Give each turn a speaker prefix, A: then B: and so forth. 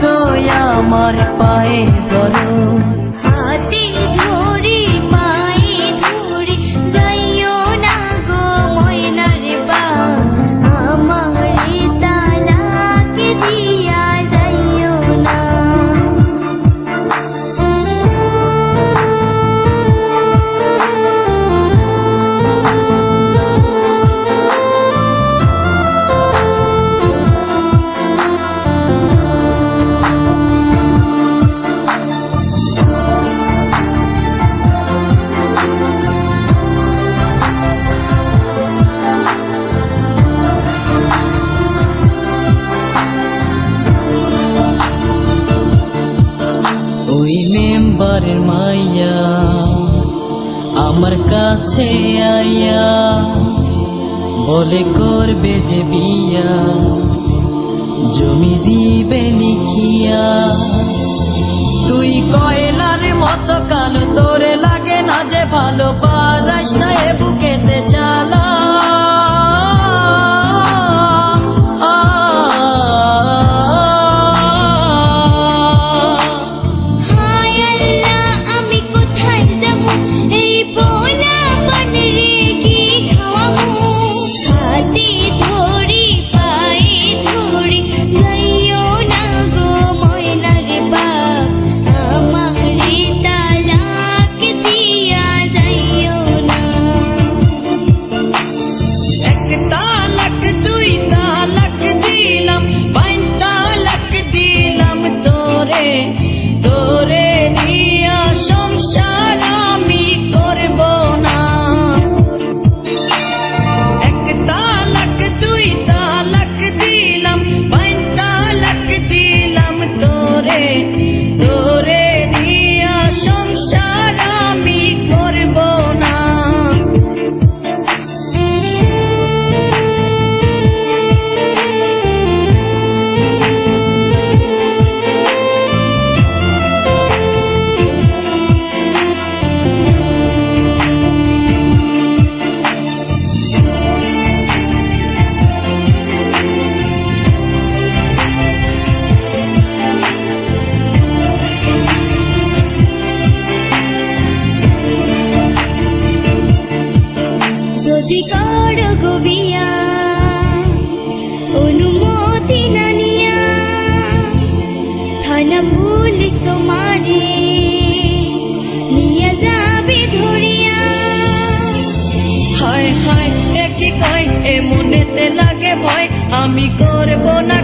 A: গো আমার পায়ে ধরো,
B: হাতে ধরে পায়ে ধরে যাইও না গো ময়নার বাপ, আমারে তালাক দিয়া যাইও না।
A: ওই মেম্বারের মাইয়া আমার কাছে আইয়া বলে করবে যে বিয়া, জমি দিবে লিখিয়া। তুই কয়লার মতো কালো, তোরে লাগে না যে ভালো, পারাস না এ বুকেতে জ্বালা। তোরে নিয়া সংসার আমি করব না, এক তালাক দুই তালাক দিলাম, পাঁচ তালাক দিলাম তোরে, তোরে নিয়া সংসার আমি করব না।
B: যদি করো গো বিয়া অনুমতি না নিয়া, থানা পুলিশ তোমারে নিয়ে যাবে ধরিয়া।
A: হায় হায় একই কয়, এ মনেতে লাগে ভয়, আমি করব না।